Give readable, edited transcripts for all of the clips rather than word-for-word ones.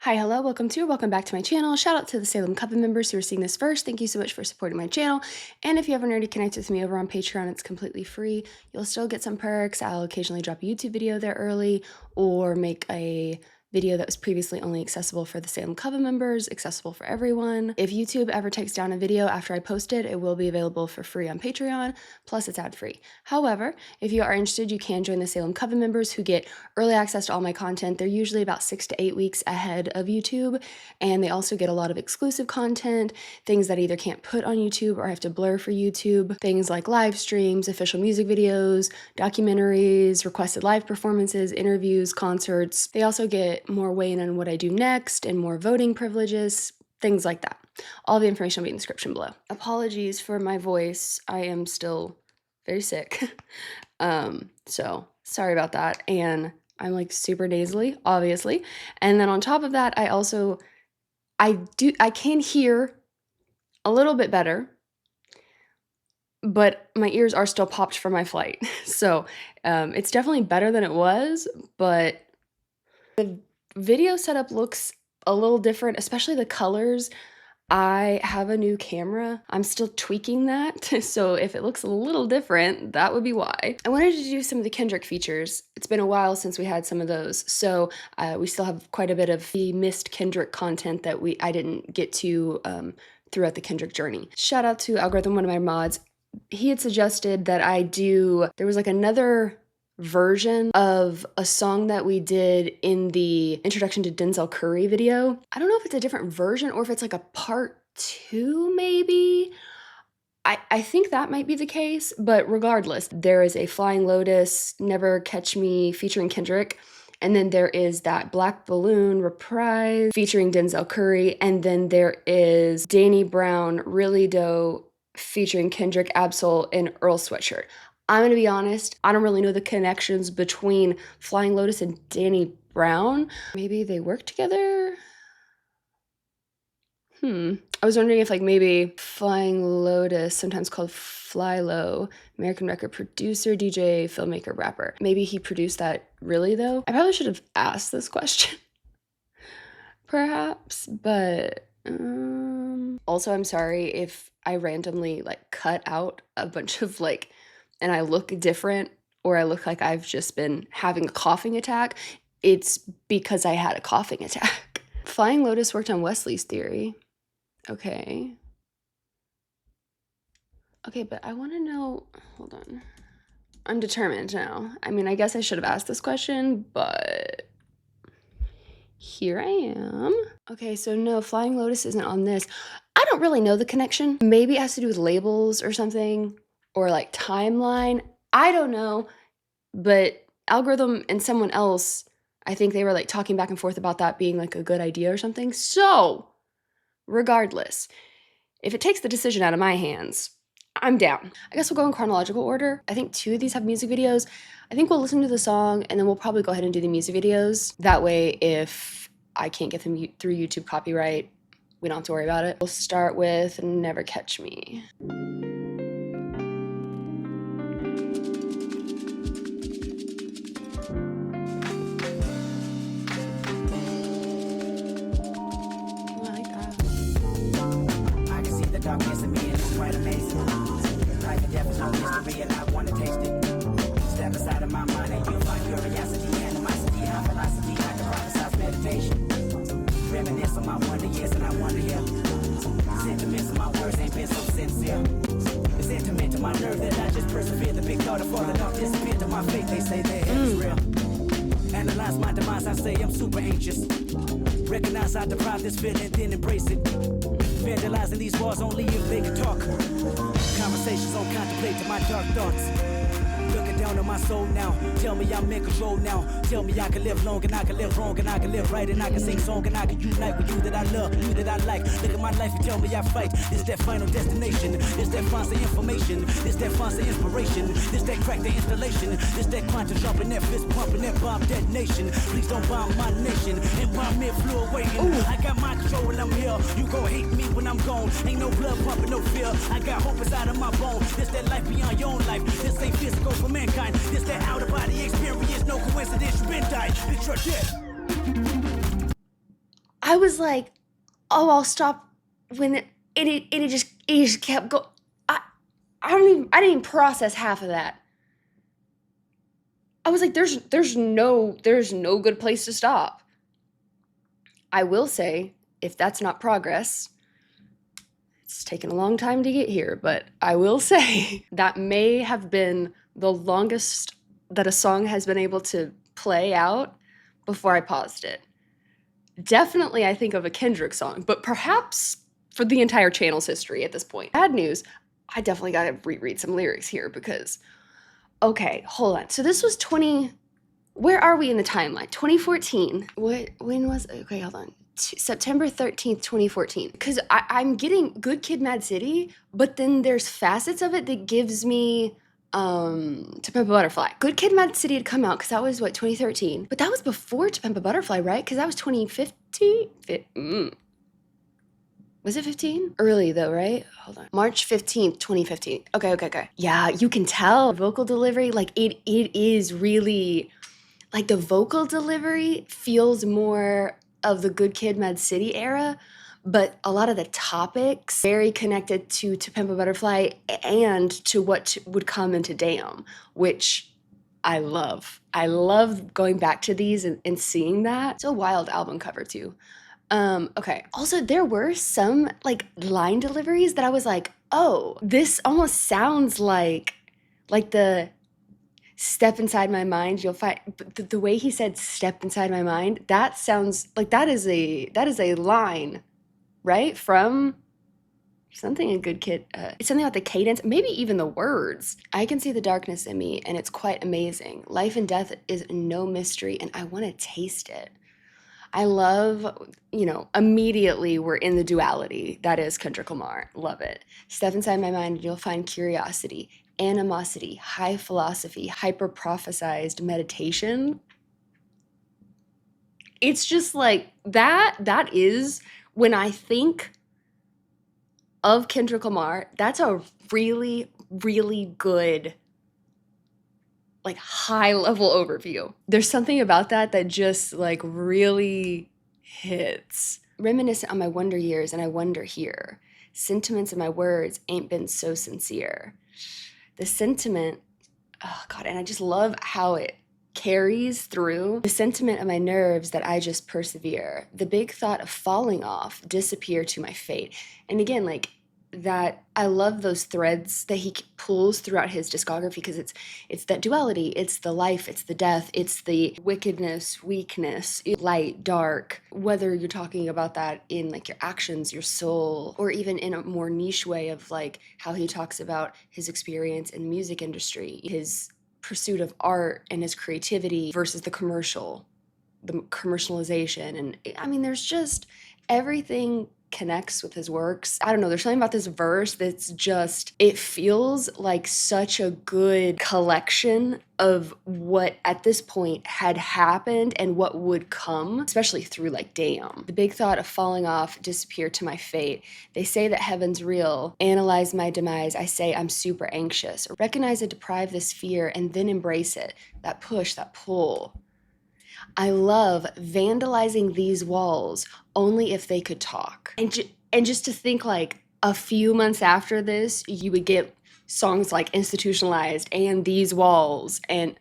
Hi, hello, welcome back to my channel. Shout out to the Salem Coven members who are seeing this first. Thank you so much for supporting my channel. And if you haven't already connected with me over on Patreon, it's completely free. You'll still get some perks. I'll occasionally drop a YouTube video there early or make a video that was previously only accessible for the Salem Coven members, accessible for everyone. If YouTube ever takes down a video after I post it, it will be available for free on Patreon, plus it's ad-free. However, if you are interested, you can join the Salem Coven members who get early access to all my content. They're usually about 6 to 8 weeks ahead of YouTube, and they also get a lot of exclusive content, things that I either can't put on YouTube or I have to blur for YouTube, things like live streams, official music videos, documentaries, requested live performances, interviews, concerts. They also get more weight on what I do next and more voting privileges, things like that. All the information will be in the description below. Apologies for my voice. I am still very sick. So sorry about that. And I'm like super nasally, obviously. And then on top of that, I can hear a little bit better, but my ears are still popped from my flight. So it's definitely better than it was, but the video setup looks a little different, especially the colors. I have a new camera. I'm still tweaking that, so if it looks a little different, that would be why. I wanted to do some of the Kendrick features. It's been a while since we had some of those, so we still have quite a bit of the missed Kendrick content that I didn't get to throughout the Kendrick journey. Shout out to Algorithm, one of my mods. He had suggested that there was like another version of a song that we did in the introduction to Denzel Curry video. I don't know if it's a different version or if it's like a part 2 maybe. I think that might be the case, but regardless, there is a Flying Lotus, Never Catch Me featuring Kendrick, and then there is that Black Balloon reprise featuring Denzel Curry, and then there is Danny Brown, Really Doe featuring Kendrick, Absol, and Earl Sweatshirt. I'm gonna be honest, I don't really know the connections between Flying Lotus and Danny Brown. Maybe they work together? I was wondering if like maybe Flying Lotus, sometimes called Flylo, American record producer, DJ, filmmaker, rapper. Maybe he produced that Really Though? I probably should have asked this question, perhaps, but also I'm sorry if I randomly like cut out a bunch of like, and I look different, or I look like I've just been having a coughing attack. It's because I had a coughing attack. Flying Lotus worked on Wesley's theory. Okay. Okay, but I want to know, hold on. I'm determined now. I mean, I guess I should have asked this question, but here I am. Okay, so no, Flying Lotus isn't on this. I don't really know the connection. Maybe it has to do with labels or something. Or like timeline, I don't know, but Algorithm and someone else, I think they were like talking back and forth about that being like a good idea or something. So regardless, if it takes the decision out of my hands, I'm down. I guess we'll go in chronological order. I think 2 of these have music videos. I think we'll listen to the song and then we'll probably go ahead and do the music videos. That way, if I can't get them through YouTube copyright, we don't have to worry about it. We'll start with Never Catch Me. Darkness in me and it's quite amazing. Life and death is no mystery and I want to taste it. Step aside of my mind and you'll find curiosity, animosity, high velocity, like a prophesized meditation. Reminisce on my wonder years and I wonder sentiments of my words ain't been so sincere. It's intimate to my nerve that I just persevere. The big thought of falling off disappear to my faith. They say their head is real. Analyze my demise, I say I'm super anxious. Recognize I deprive this feeling, then embrace it. Vandalizing these walls only if they can talk. Conversations on contemplate to my dark thoughts. Looking down on my soul now. Tell me I'm in control now. Tell me I can live long and I can live wrong and I can live right and I can sing song and I can unite with you that I love, you that I like. Look at my life and tell me I fight. Is that final destination? Is that fancy information? Is that fancy inspiration? Is that crack the installation? Is that quantum jumping, that fist pumping, that bomb detonation? Please don't bomb my nation and bomb me flew waiting. I got my control when I'm here. You gon' hate me when I'm gone. Ain't no blood pumping, no fear. I got hope inside of my bone. This that life beyond your own life. This ain't physical for mankind. This that out of body experience. No coincidence, you been died. It's your death. I was like, oh, I'll stop when it just kept going. I didn't even process half of that. I was like, there's no good place to stop. I will say, if that's not progress, it's taken a long time to get here, but I will say that may have been the longest that a song has been able to play out before I paused it. Definitely, I think of a Kendrick song, but perhaps for the entire channel's history at this point. Bad news, I definitely gotta reread some lyrics here because, okay, hold on. So this was where are we in the timeline? 2014. When was, okay, hold on. September 13th, 2014. Because I'm getting Good Kid, Mad City, but then there's facets of it that gives me To Pimp a Butterfly. Good Kid, Mad City had come out because that was, what, 2013? But that was before To Pimp a Butterfly, right? Because that was 2015? Was it 15? Early though, right? Hold on. March 15th, 2015. Okay. Yeah, you can tell vocal delivery, like it is really, like the vocal delivery feels more of the Good Kid, Mad City era, but a lot of the topics very connected to Pimp a Butterfly and to what would come into Damn, which I love. I love going back to these and seeing that. It's a wild album cover too. Okay. Also, there were some like line deliveries that I was like, oh, this almost sounds like the step inside my mind, you'll find, but the way he said step inside my mind, that sounds like that is a line, right? From something a Good Kid, it's something about the cadence, maybe even the words. I can see the darkness in me and it's quite amazing. Life and death is no mystery and I want to taste it. I love, immediately we're in the duality. That is Kendrick Lamar. Love it. Step inside my mind and you'll find curiosity, animosity, high philosophy, hyper prophesized meditation. It's just like that is when I think of Kendrick Lamar, that's a really, really good, like high level overview. There's something about that just like really hits. Reminiscent on my wonder years and I wonder here. Sentiments in my words ain't been so sincere. The sentiment, oh God, and I just love how it carries through. The sentiment of my nerves that I just persevere. The big thought of falling off, disappear to my fate. And again, like that, I love those threads that he pulls throughout his discography because it's that duality, it's the life, it's the death, it's the wickedness, weakness, light, dark, whether you're talking about that in like your actions, your soul, or even in a more niche way of like how he talks about his experience in the music industry, his pursuit of art and his creativity versus the commercialization. And I mean, there's just everything connects with his works. I don't know, there's something about this verse that's just, it feels like such a good collection of what at this point had happened and what would come, especially through like Damn. The big thought of falling off, disappear to my fate. They say that heaven's real. Analyze my demise. I say I'm super anxious. Recognize and deprive this fear and then embrace it. That push, that pull. I love vandalizing these walls only if they could talk. And just to think like a few months after this, you would get songs like Institutionalized and These Walls and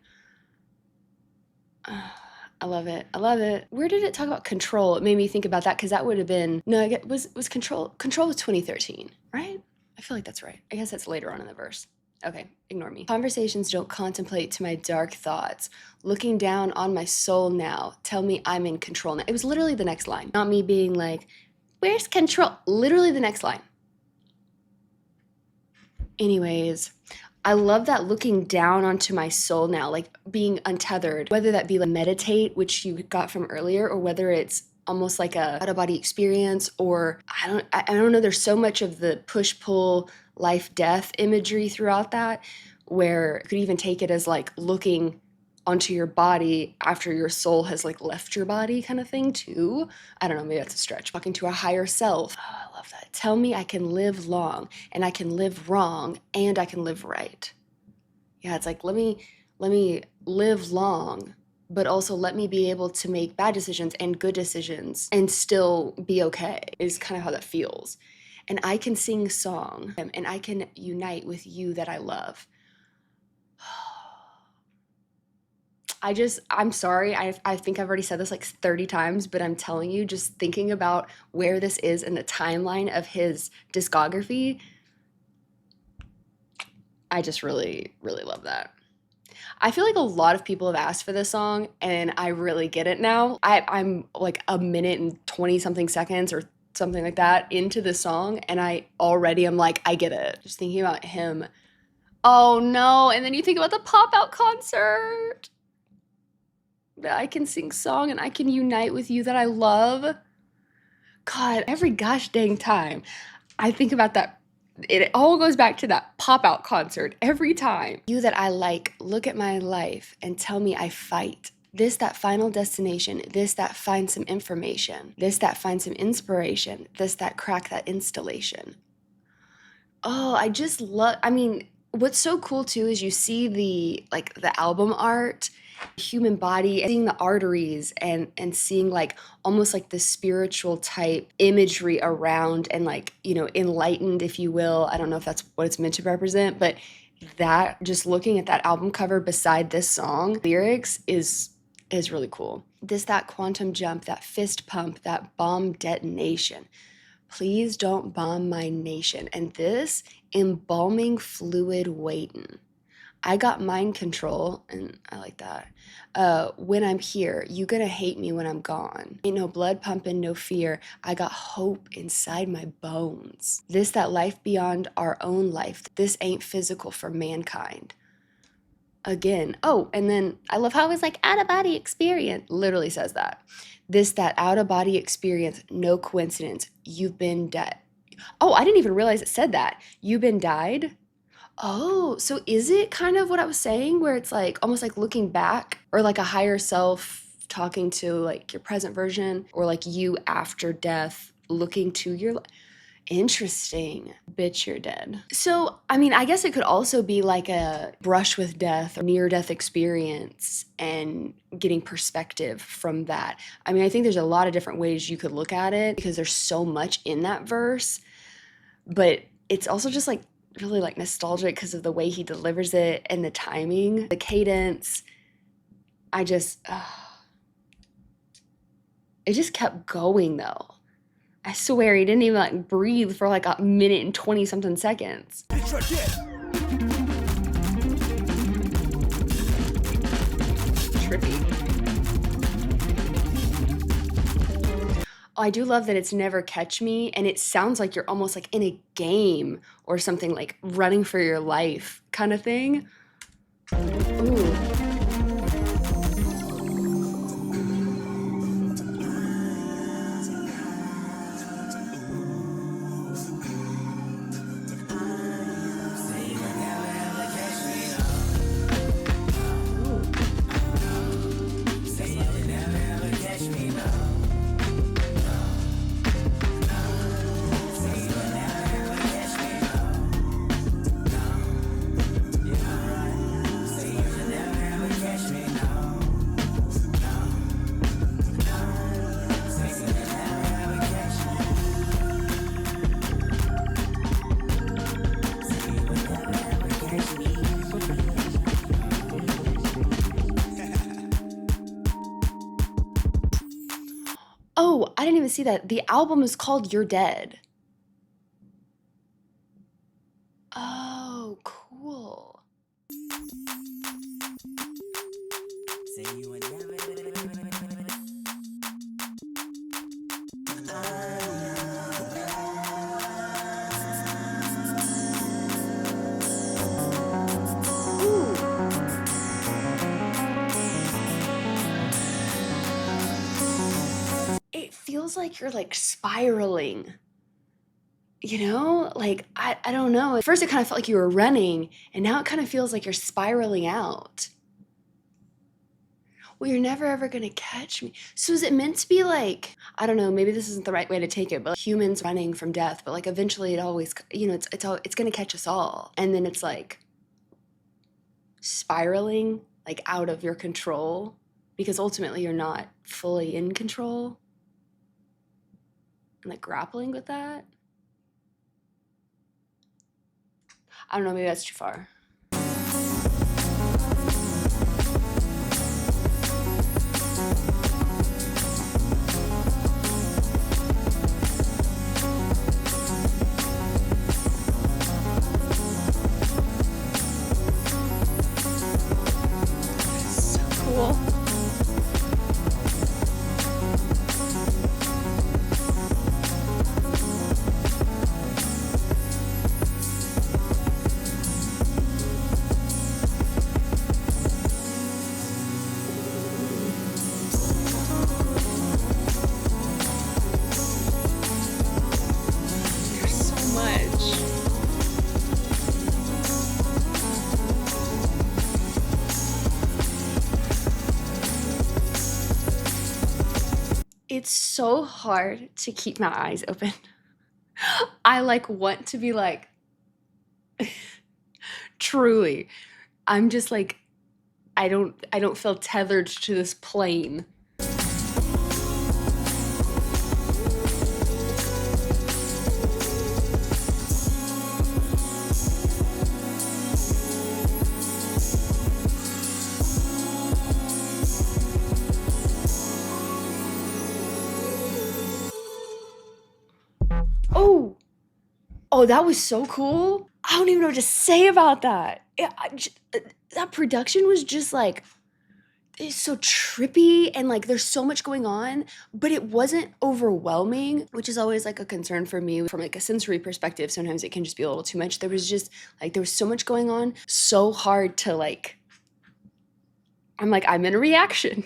I love it. I love it. Where did it talk about control? It made me think about that because that would have been, no, I guess, was control was 2013, right? I feel like that's right. I guess that's later on in the verse. Okay, ignore me. Conversations don't contemplate to my dark thoughts. Looking down on my soul now. Tell me I'm in control now. It was literally the next line. Not me being like, where's control? Literally the next line. Anyways, I love that looking down onto my soul now, like being untethered, whether that be like meditate, which you got from earlier, or whether it's almost like a out-of-body experience, or I don't know, there's so much of the push-pull life-death imagery throughout that, where you could even take it as like looking onto your body after your soul has like left your body kind of thing too. I don't know, maybe that's a stretch. Talking to a higher self. Oh, I love that. Tell me I can live long and I can live wrong and I can live right. Yeah, it's like let me live long but also let me be able to make bad decisions and good decisions and still be okay, is kind of how that feels. And I can sing song and I can unite with you that I love. I'm sorry, I think I've already said this like 30 times, but I'm telling you, just thinking about where this is in the timeline of his discography, I just really, really love that. I feel like a lot of people have asked for this song, and I really get it now. I'm like a minute and 20 something seconds or something like that into the song, and I already am like, I get it. Just thinking about him. Oh no, and then you think about the pop out concert. That I can sing song and I can unite with you that I love. God, every gosh dang time I think about that, it all goes back to that pop out concert every time. You that I like, look at my life and tell me I fight. This, that final destination. This, that find some information. This, that find some inspiration. This, that crack that installation. Oh, I just love, I mean, what's so cool too is you see the album art, human body, seeing the arteries and seeing like almost like the spiritual type imagery around and like, you know, enlightened, if you will. I don't know if that's what it's meant to represent, but that just looking at that album cover beside this song lyrics is really cool. This, that quantum jump, that fist pump, that bomb detonation. Please don't bomb my nation. And this, embalming fluid waiting. I got mind control, and I like that. When I'm here, you gonna hate me when I'm gone. Ain't no blood pumping, no fear. I got hope inside my bones. This, that life beyond our own life. This ain't physical for mankind. Again. Oh, and then I love how it's like out of body experience. Literally says that. This, that out of body experience, no coincidence. You've been dead. Oh, I didn't even realize it said that. You've been died. Oh, so is it kind of what I was saying where it's like almost like looking back or like a higher self talking to like your present version or like you after death looking to your interesting. Bitch, you're dead. So, I mean, I guess it could also be like a brush with death or near death experience and getting perspective from that. I mean, I think there's a lot of different ways you could look at it because there's so much in that verse, but it's also just like really like nostalgic because of the way he delivers it and the timing, the cadence. It just kept going though. I swear he didn't even like breathe for like a minute and 20 something seconds. Trippy. Oh, I do love that it's never catch me, and it sounds like you're almost like in a game or something, like running for your life kind of thing. Ooh. Oh, I didn't even see that. The album is called You're Dead. Oh, cool. It feels like you're like spiraling, you know? Like, I don't know. At first it kind of felt like you were running, and now it kind of feels like you're spiraling out. Well, you're never ever gonna catch me. So is it meant to be like, I don't know, maybe this isn't the right way to take it, but like humans running from death, but like eventually it always, you know, it's gonna catch us all. And then it's like spiraling, like out of your control. because ultimately you're not fully in control and like grappling with that. I don't know, maybe that's too far. So cool. There's so much. It's so hard to keep my eyes open. I like want to be like, truly. I'm just like, I don't feel tethered to this plane. Oh, oh, that was so cool. I don't even know what to say about that. That production was just like, it's so trippy and like there's so much going on, but it wasn't overwhelming, which is always like a concern for me from like a sensory perspective. Sometimes it can just be a little too much. There was just like, there was so much going on, so hard to like, I'm in a reaction.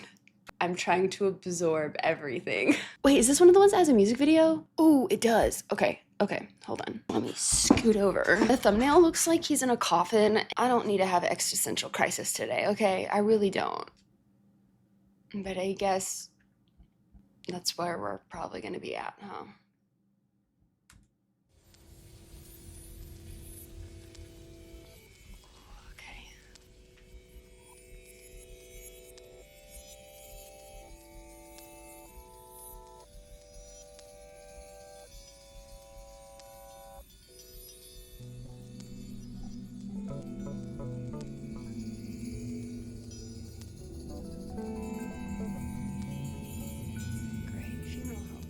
I'm trying to absorb everything. Wait, is this one of the ones that has a music video? Oh, it does. Okay, hold on. Let me scoot over. The thumbnail looks like he's in a coffin. I don't need to have existential crisis today, okay? I really don't. But I guess that's where we're probably gonna be at, huh? Okay. Great funeral home.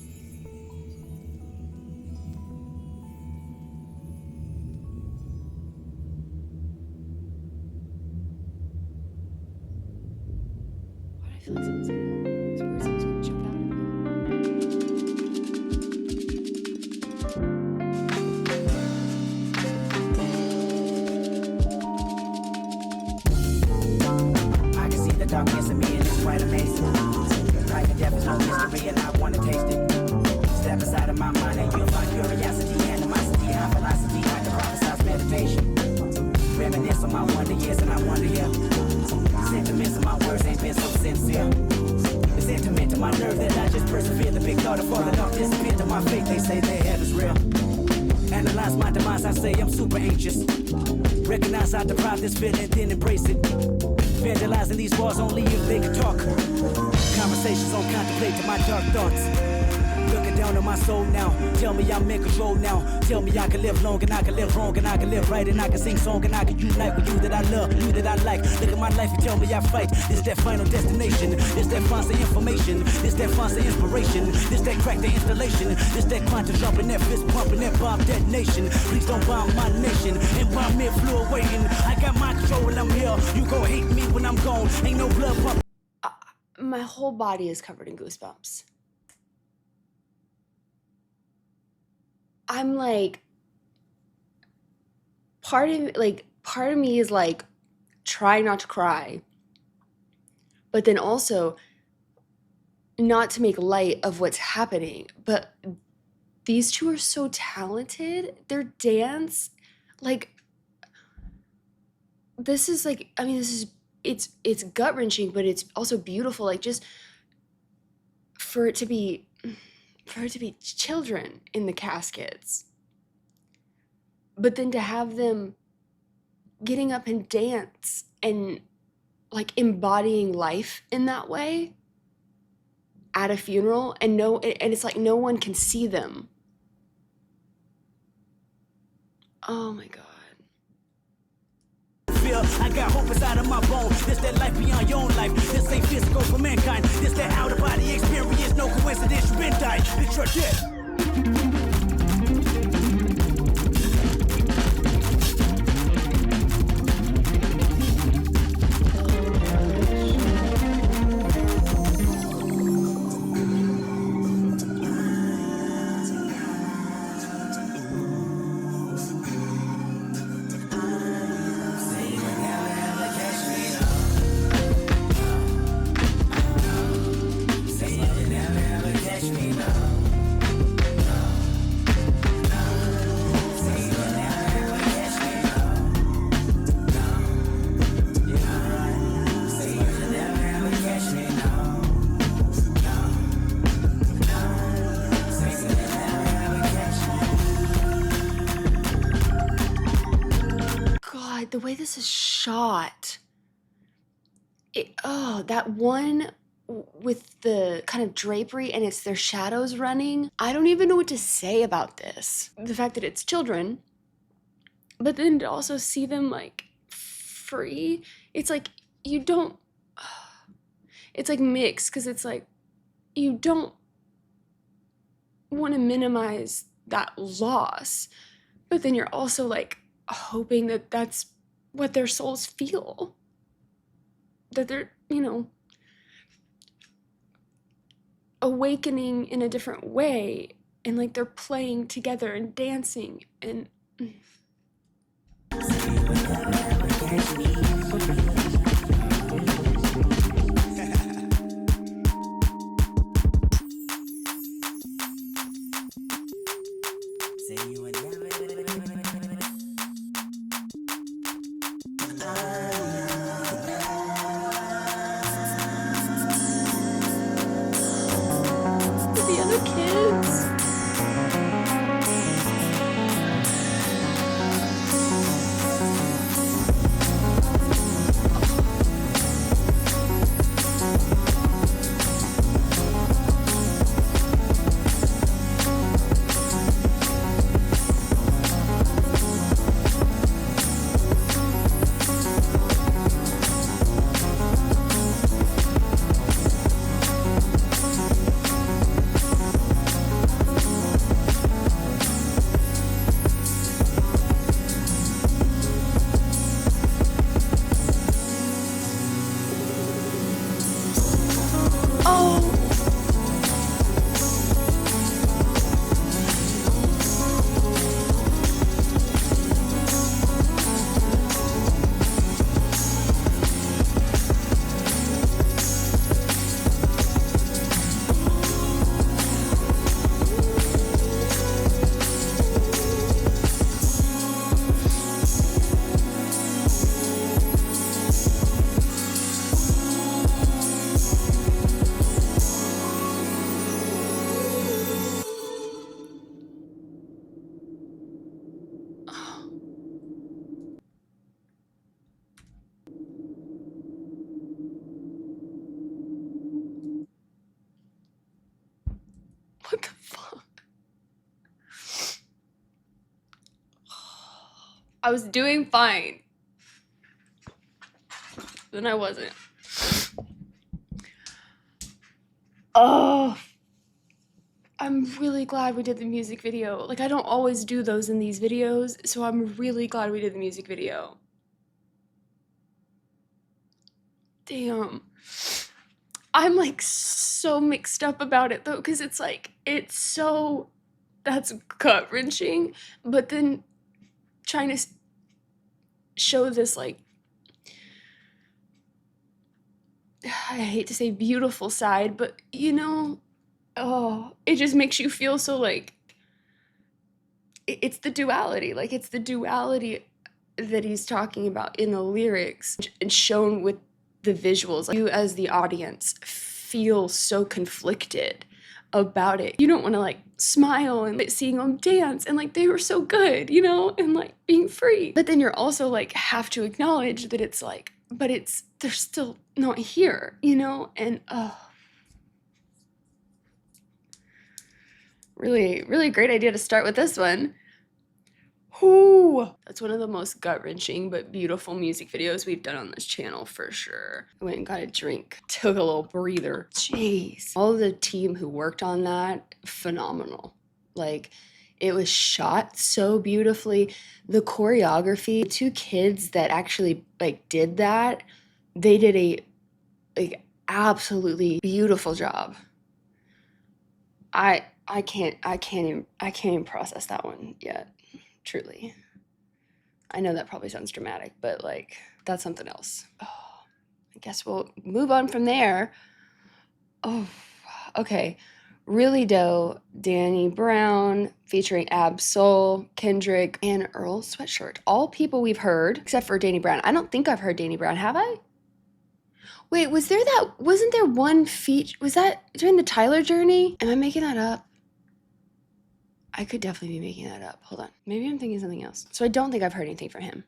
Why do I feel like someone's gonna jump out at me? I can see the darkness in me and it's quite amazing. Life and death is no mystery and I want to taste it. Step inside of my mind and you'll find curiosity, animosity, high velocity, I can prophesize meditation. Reminisce on my wonder years and I wonder, yeah. Sentiments of my words ain't been so sincere. It's intimate to my nerve that I just persevere. The big thought of falling off disappear to my faith. They say their heaven's real. Analyze my demise, I say I'm super anxious. Recognize I deprive this feeling, then embrace it. Vandalizing these walls only if they can talk. Conversations on contemplate to my dark thoughts. Looking down on my soul now. Tell me I'm in control now. Tell me I can live long and I can live wrong and I can live right and I can sing song and I can unite with you that I love, you that I like. Look at my life and tell me I fight. This that final destination. This that fancy information. This that fancy inspiration. This that crack the installation. This that quantum jumping, that fist pumping, that bomb detonation. Please don't bomb my nation. And bomb me flew waiting. I got my control when I'm here. You gon' hate me when I'm gone. Ain't no blood pumping. My whole body is covered in goosebumps. I'm like, part of me is like trying not to cry, but then also not to make light of what's happening. But these two are so talented. Their dance, like, this is like, I mean, it's gut wrenching, but it's also beautiful. Like, just for it to be children in the caskets, but then to have them getting up and dance and like embodying life in that way at a funeral, and it's like no one can see them. Oh my God. I got hope inside of my bones. This that life beyond your own life. This ain't physical for mankind. This that out of body experience. No coincidence, you been died. It's your death. The way this is shot, that one with the kind of drapery and it's their shadows running. I don't even know what to say about this. The fact that it's children, but then to also see them like free, it's like you don't, it's like mixed, because it's like you don't want to minimize that loss, but then you're also like hoping that that's what their souls feel, that they're, awakening in a different way, and like they're playing together and dancing and what the fuck? I was doing fine. Then I wasn't. Oh, I'm really glad we did the music video. Like, I don't always do those in these videos, so I'm really glad we did the music video. Damn. I'm like so mixed up about it though, because it's like, that's gut-wrenching, but then trying to show this like, I hate to say beautiful side, but it just makes you feel so like, it's the duality, that he's talking about in the lyrics and shown with the visuals. Like, you as the audience feel so conflicted about it. You don't want to like smile and seeing them dance and like they were so good, and like being free. But then you're also like have to acknowledge that it's like, but they're still not here, you know? And really, really great idea to start with this one. Ooh, that's one of the most gut-wrenching but beautiful music videos we've done on this channel for sure. I went and got a drink, took a little breather. Jeez. All of the team who worked on that, phenomenal. Like, it was shot so beautifully. The choreography, 2 kids that actually like did that, they did a like absolutely beautiful job. I can't even process that one yet, truly. I know that probably sounds dramatic, but like that's something else. Oh, I guess we'll move on from there. Oh, okay. Really dope. Danny Brown featuring Ab-Soul, Kendrick, and Earl Sweatshirt. All people we've heard, except for Danny Brown. I don't think I've heard Danny Brown, have I? Wait, wasn't there one was that during the Tyler journey? Am I making that up? I could definitely be making that up. Hold on. Maybe I'm thinking something else. So I don't think I've heard anything from him.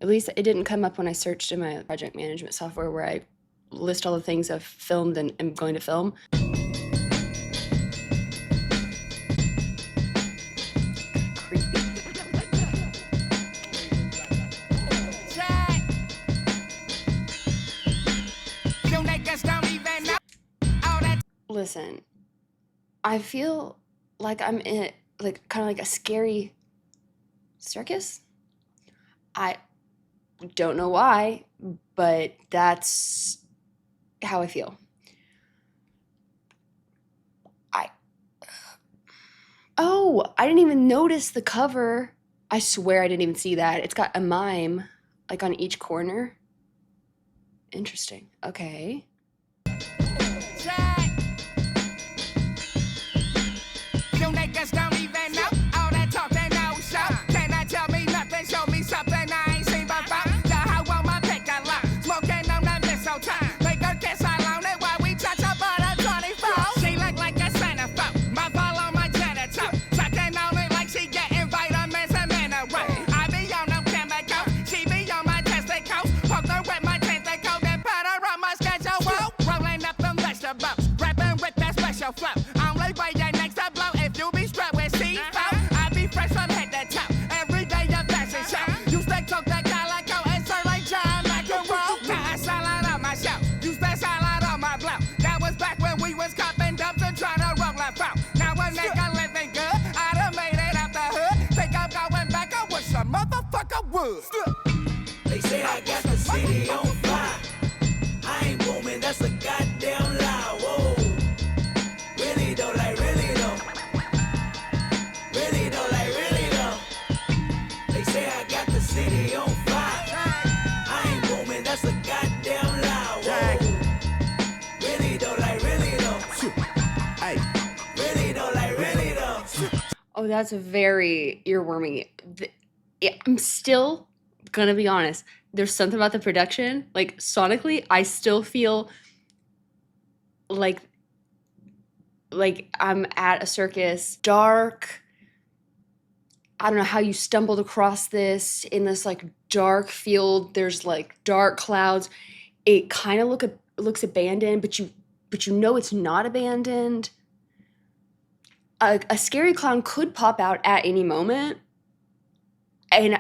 At least it didn't come up when I searched in my project management software where I list all the things I've filmed and am going to film. Listen, I feel like I'm in like kind of like a scary circus. I don't know why, but that's how I feel. I didn't even notice the cover. I swear I didn't even see that. It's got a mime like on each corner. Interesting. Okay. They say I got the city on fire. I ain't booming, that's a goddamn lie. Whoa. Really though, like really though. Really though, like really though. They say I got the city on fire. I ain't booming, that's a goddamn lie. Whoa. Really though, like really though. Really though, like really though. Oh, that's very earwormy. I'm still gonna be honest. There's something about the production, like sonically, I still feel like I'm at a circus. Dark. I don't know how you stumbled across this in this like dark field. There's like dark clouds. It kind of looks abandoned, but you know it's not abandoned. A scary clown could pop out at any moment. And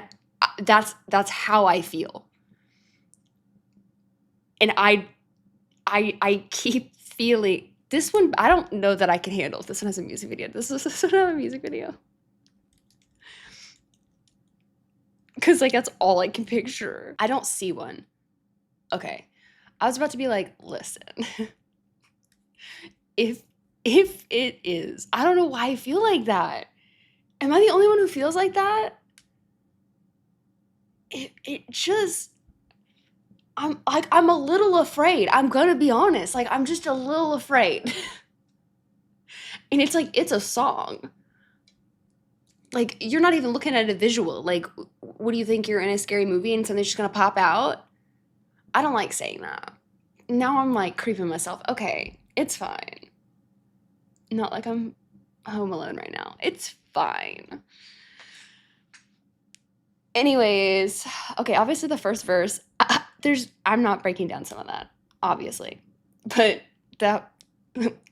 that's how I feel. And I keep feeling this one. I don't know that I can handle if this one has a music video. This one doesn't have a music video. Because like that's all I can picture. I don't see one. Okay. I was about to be like, listen. if it is, I don't know why I feel like that. Am I the only one who feels like that? It just, I'm a little afraid. I'm gonna be honest. Like, I'm just a little afraid. And it's like, it's a song. Like, you're not even looking at a visual. Like, what do you think? You're in a scary movie and something's just gonna pop out? I don't like saying that. Now I'm like creeping myself. Okay, it's fine. Not like I'm home alone right now. It's fine. Anyways, okay, obviously the first verse, I'm not breaking down some of that, obviously, but that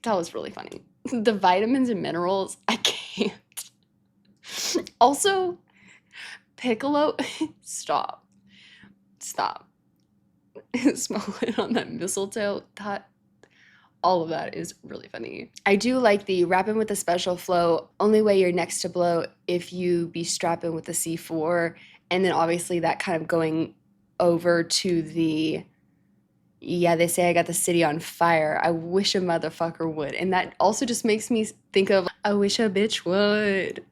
was really funny. The vitamins and minerals, I can't. Also, Piccolo, stop. Smell it on that mistletoe. All of that is really funny. I do like the rapping with a special flow. Only way you're next to blow if you be strapping with the C4. And then obviously that kind of going over to the, yeah, they say I got the city on fire. I wish a motherfucker would. And that also just makes me think of, I wish a bitch would.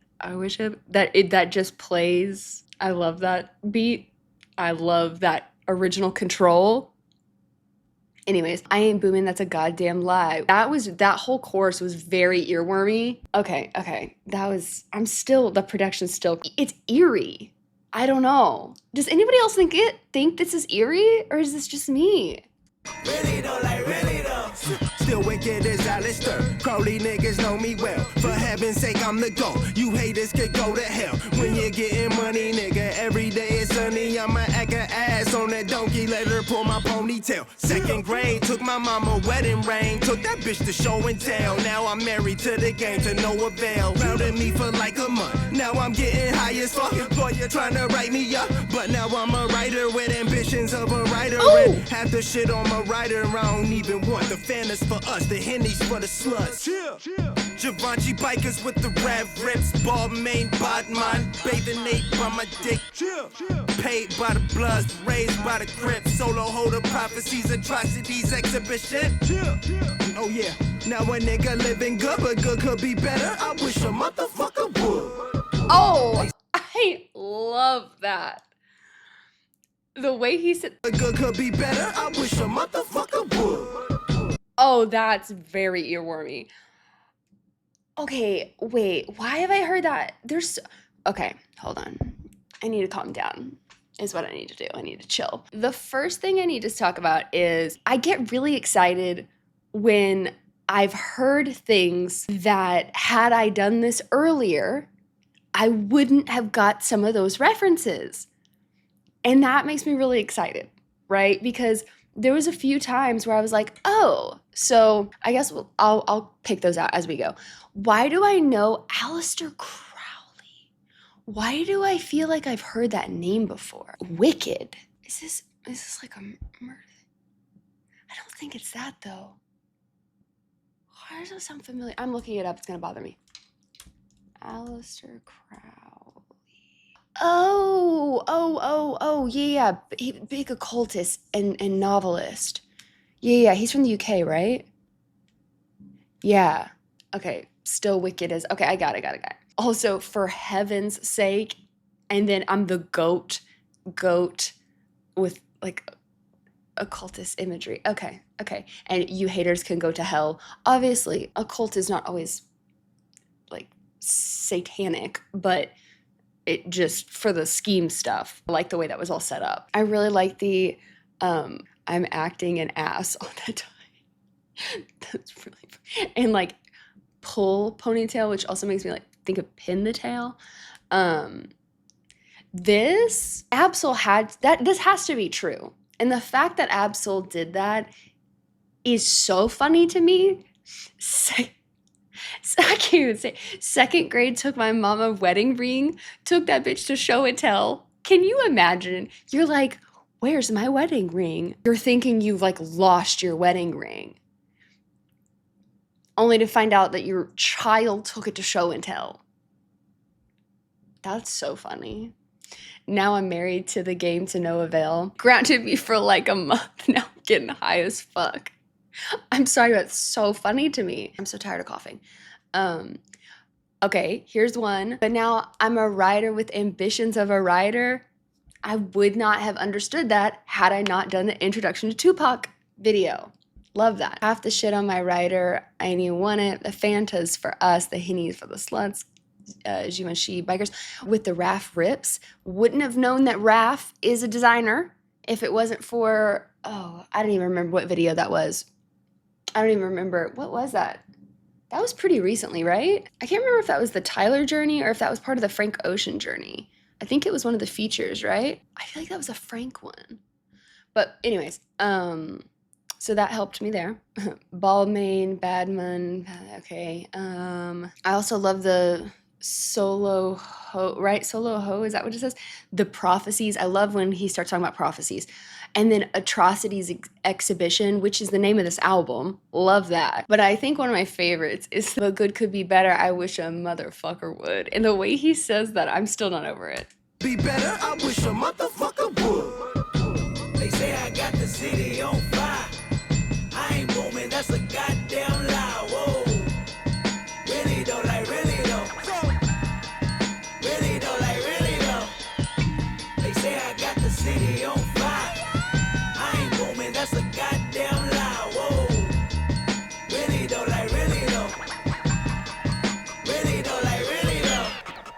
That just plays. I love that beat. I love that original control. Anyways, I ain't booming, that's a goddamn lie. That whole chorus was very earwormy. Okay. The production's still, it's eerie. I don't know. Does anybody else think this is eerie, or is this just me? Really though, like really though. Still wicked as Alistair. Crowley niggas know me well. For heaven's sake, I'm the GOAT. You haters could go to hell. When you're getting money, nigga, every day is sunny. I'ma act a ass on that donkey, let her pull my ponytail. Second grade, took my mama wedding ring. Took that bitch to show and tell. Now I'm married to the game to no avail. Rounded me for like a month. Now I'm getting high as fuck. Boy, you're trying to write me up. But now I'm a writer with ambitions of a writer. And half the shit on my writer, I don't even want the Fantas for us, the Hennies for the sluts. Givenchy bikers with the rap rips, ball main, bodman, bathing Nate by my dick. Paid by the Bloods, raised by the Crips, solo holder prophecies, atrocities, exhibition. Oh yeah, now a nigga living good, but good could be better. I wish a motherfucker would. Oh, I love that. The way he said, good could be better. I wish a motherfucker would. Oh, that's very earwormy. Okay, wait, why have I heard that? Okay, hold on. I need to calm down, is what I need to do. I need to chill. The first thing I need to talk about is I get really excited when I've heard things that had I done this earlier, I wouldn't have got some of those references. And that makes me really excited, right? Because there was a few times where I was like, oh, so I guess I'll pick those out as we go. Why do I know Aleister Crowley? Why do I feel like I've heard that name before? Wicked. Is this like a murder? I don't think it's that though. Why does it sound familiar? I'm looking it up. It's gonna bother me. Aleister Crowley. Oh, yeah. Big occultist and novelist. Yeah, he's from the UK, right? Yeah. Okay, still wicked as, okay, I got it. Also, for heaven's sake, and then I'm the goat with like occultist imagery. Okay. And you haters can go to hell. Obviously, occult is not always like satanic, but it just for the scheme stuff. I like the way that was all set up. I really like the I'm acting an ass all the time. That's really funny. And like pull ponytail, which also makes me like think of pin the tail. This Absol had that. This has to be true. And the fact that Absol did that is so funny to me. I can't even say. Second grade took my mom a wedding ring, took that bitch to show and tell. Can you imagine? You're like, where's my wedding ring? You're thinking you've like lost your wedding ring. Only to find out that your child took it to show and tell. That's so funny. Now I'm married to the game to no avail. Grounded me for like a month. Now I'm getting high as fuck. I'm sorry, but it's so funny to me. I'm so tired of coughing. Okay, here's one. But now I'm a writer with ambitions of a writer. I would not have understood that had I not done the introduction to Tupac video. Love that. Half the shit on my writer. I ain't even want it. The Fantas for us. The Hennies for the sluts. Givenchy bikers. With the Raph rips. Wouldn't have known that Raph is a designer if it wasn't for... Oh, I don't even remember what video that was. I don't even remember. What was that? That was pretty recently, right? I can't remember if that was the Tyler journey or if that was part of the Frank Ocean journey. I think it was one of the features, right? I feel like that was a Frank one. But anyways, so that helped me there. Balmain, Badman, okay. I also love the solo ho, right? Solo ho, is that what it says? The prophecies. I love when he starts talking about prophecies. And then Atrocities Exhibition, which is the name of this album. Love that. But I think one of my favorites is What Good Could Be Better, I Wish a Motherfucker Would. And the way he says that, I'm still not over it. Be better, I wish a motherfucker would. They say I got the city on fire. I ain't booming, that's a goddamn lie. Whoa. Really though, like really though. Really though, like really though. They say I got the city on fire. I ain't booming, that's a goddamn lie. Whoa. Really though, like really though. Really though, like really though.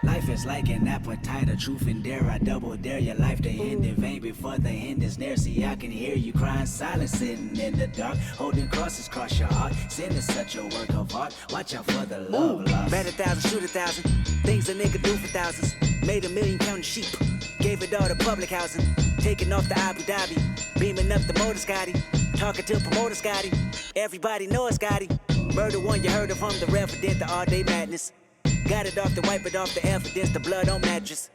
Life is like an appetite of truth and dare. I double dare your life to end in vain before the end is near. See, I can hear you crying silent, sitting in the dark, holding crosses cross your heart. Sin is such a work of art. Watch out for the love lost. Bet 1,000, shoot 1,000. Things a nigga do for thousands. Made a million counting sheep. Gave it all to public housing. Taking off the Abu Dhabi. Beaming up the motor Scotty. Talking to promoter Scotty. Everybody knows Scotty. Murder one you heard of him. The resident, the all day madness. Got it off the wipe it off the evidence, the blood on mattress.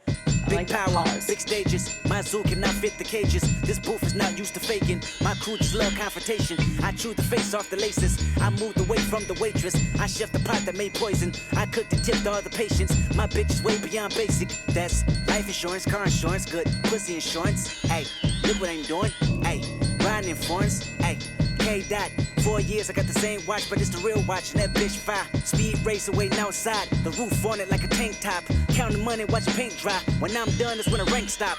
Big like that power, pause. big stages. My zoo cannot fit the cages. This booth is not used to faking. My crew just love confrontation. I chew the face off the laces. I moved away from the waitress. I chef the pot that made poison. I cooked and tipped all the patients. My bitch is way beyond basic. That's life insurance, car insurance, good pussy insurance. Hey, look what I'm doing. Hey, riding in foreigns. Hey, K-Dot. 4 years, I got the same watch, but it's the real watch, and that bitch fire. Speed racer waiting outside, the roof on it like a tank top. Counting money, watch paint dry. When I'm done, it's when the rank stop.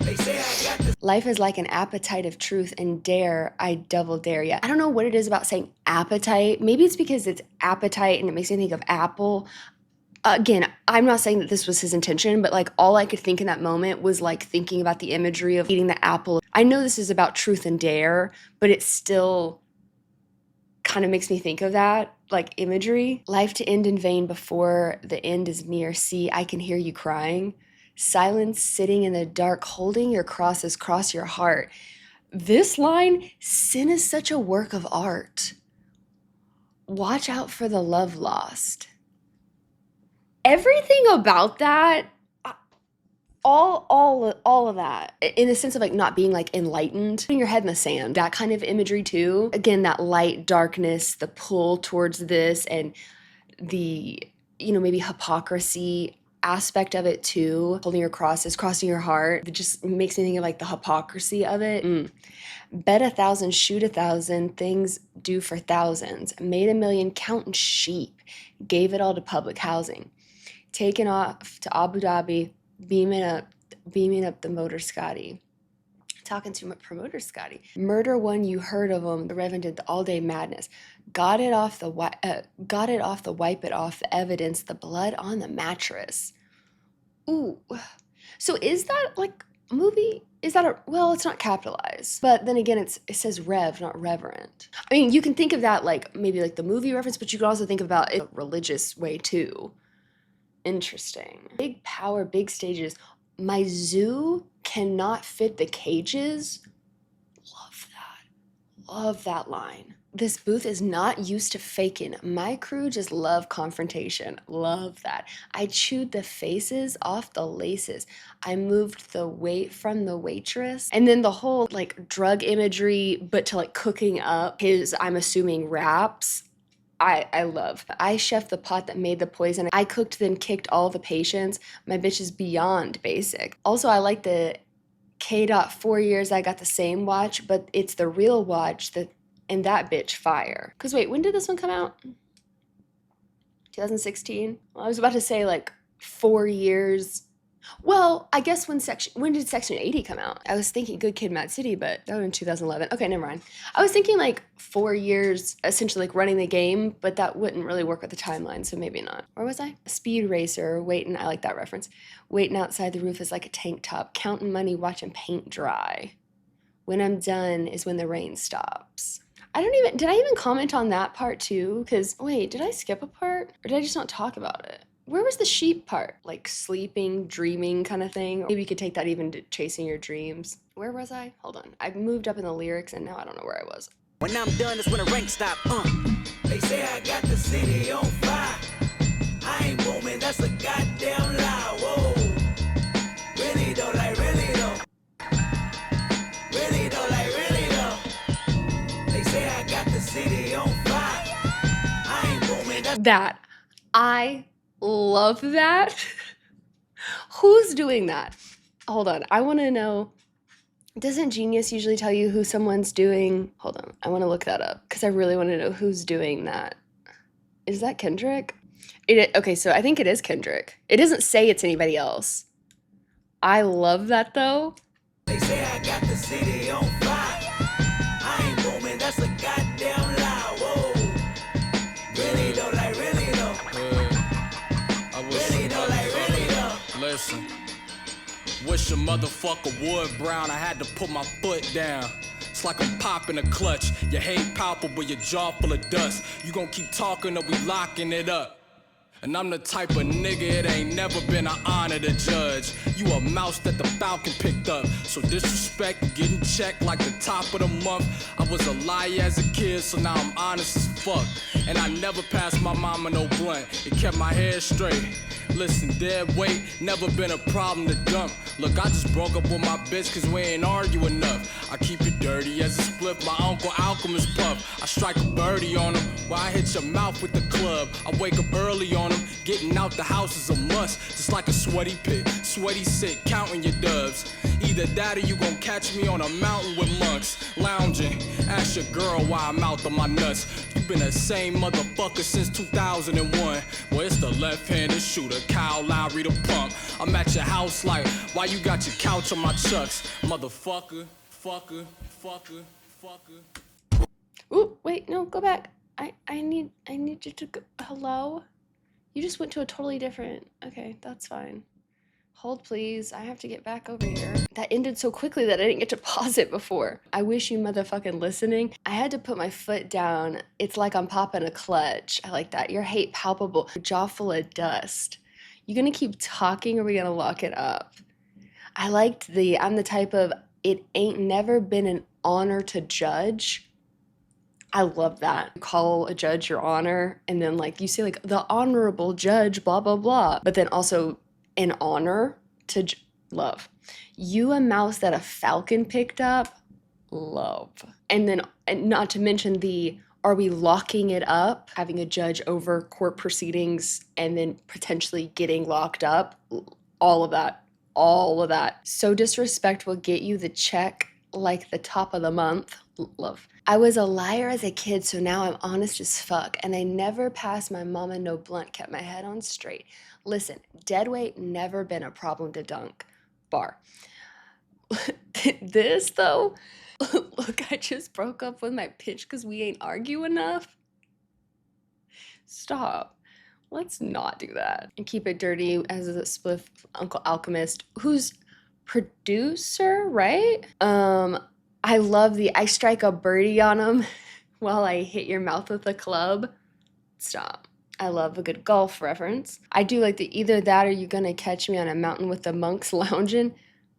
They say I got this. Life is like an appetite of truth and dare, I double dare ya. I don't know what it is about saying appetite. Maybe it's because it's appetite and it makes me think of apple. Again, I'm not saying that this was his intention, but like all I could think in that moment was like thinking about the imagery of eating the apple. I know this is about truth and dare, but it still kind of makes me think of that, like imagery. Life to end in vain before the end is near. See, I can hear you crying. Silence sitting in the dark, holding your crosses cross your heart. This line, sin is such a work of art. Watch out for the love lost. Everything about that, all of that, in the sense of like not being like enlightened, putting your head in the sand, that kind of imagery too. Again, that light, darkness, the pull towards this, and the, maybe hypocrisy aspect of it too. Holding your crosses, crossing your heart. It just makes me think of like the hypocrisy of it. Bet 1,000, shoot 1,000, things do for thousands. Made a million counting sheep. Gave it all to public housing. Taken off to Abu Dhabi. Beaming up the motor Scotty. Talking to my promoter Scotty. Murder one, you heard of him. The Reverend did the all day madness. Got it off the wipe it off the evidence. The blood on the mattress. Ooh, so is that like a movie? Is that well, it's not capitalized, but then again, it says Rev, not Reverend. I mean, you can think of that like maybe like the movie reference, but you could also think about it a religious way too. Interesting. Big power, big stages. My zoo cannot fit the cages. Love that line. This booth is not used to faking. My crew just love confrontation. Love that. I chewed the faces off the laces. I moved the weight from the waitress. And then the whole like drug imagery, but to like cooking up his, I'm assuming, wraps. I love. I chefed the pot that made the poison. I cooked then kicked all the patients. My bitch is beyond basic. Also, I like the K-Dot 4 years I got the same watch, but it's the real watch and that bitch fire. Because wait, when did this one come out? 2016? Well, I was about to say like 4 years. Well, I guess when did Section 80 come out? I was thinking Good Kid, Mad City, but that was in 2011. Okay, never mind. I was thinking like 4 years, essentially like running the game, but that wouldn't really work with the timeline, so maybe not. Where was I? A speed racer, waiting, I like that reference. Waiting outside the roof is like a tank top, counting money, watching paint dry. When I'm done is when the rain stops. Did I even comment on that part too? Because, wait, did I skip a part? Or did I just not talk about it? Where was the sheep part? Like sleeping, dreaming kind of thing? Maybe you could take that even to chasing your dreams. Where was I? Hold on. I've moved up in the lyrics and now I don't know where I was. When I'm done, it's when the rank stop. They say I got the city on fire. I ain't moving, that's a goddamn lie. Whoa. Really though, like really though. Really though, like really though. They say I got the city on fire. I ain't moving, that's That. I love that. Who's doing that? Hold on. I want to know. Doesn't Genius usually tell you who someone's doing? Hold on. I want to look that up because I really want to know who's doing that. Is that Kendrick? Okay, so I think it is Kendrick. It doesn't say it's anybody else. I love that though. They say I got the city on fire. I ain't moving, that's a goddamn lie. Whoa. Really though, like really though. Really though, like really though. Listen. Wish a motherfucker would, Brown. I had to put my foot down. It's like I'm popping a clutch. Your hate palpable, your jaw full of dust. You gon' keep talking or we locking it up. And I'm the type of nigga it ain't never been an honor to judge. You a mouse that the Falcon picked up. So disrespect, getting checked like the top of the month. I was a liar as a kid, so now I'm honest as fuck. And I never passed my mama no blunt. It kept my head straight. Listen, dead weight, never been a problem to dump. Look, I just broke up with my bitch cause we ain't argue enough. I keep it dirty as a split, my uncle Alchemist puff. I strike a birdie on him while I hit your mouth with the club. I wake up early on him, getting out the house is a must. Just like a sweaty pit, sweaty sick, counting your dubs. Either that or you gon' catch me on a mountain with monks, lounging. Ask your girl why I'm out on my nuts. You been the same motherfucker since 2001. Well, it's the left-handed shooter, Kyle Lowry the pump. I'm at your house like, why you got your couch on my chucks? Motherfucker, fucker, fucker, fucker. Ooh, wait, no, go back. I need you to go. Hello? You just went to a totally different. Okay, that's fine. Hold please. I have to get back over here. That ended so quickly that I didn't get to pause it before. I wish you motherfucking listening. I had to put my foot down. It's like I'm popping a clutch. I like that. Your hate palpable. Your jaw full of dust. You gonna keep talking or we gonna lock it up? I liked I'm the type of, it ain't never been an honor to judge. I love that. You call a judge your honor and then like you say like the honorable judge, blah, blah, blah. But then also an honor to love. You a mouse that a falcon picked up, love. And then, and not to mention are we locking it up? Having a judge over court proceedings and then potentially getting locked up, all of that. All of that. So disrespect will get you the check like the top of the month. Love. I was a liar as a kid, so now I'm honest as fuck. And I never passed my mama no blunt, kept my head on straight. Listen, dead weight never been a problem to dunk. Bar. This though, look, I just broke up with my bitch because we ain't argue enough. Stop. Let's not do that. And keep it dirty as a spliff Uncle Alchemist, who's producer, right? I love I strike a birdie on him while I hit your mouth with a club. Stop. I love a good golf reference. I do like the either that or you gonna catch me on a mountain with the monks lounging.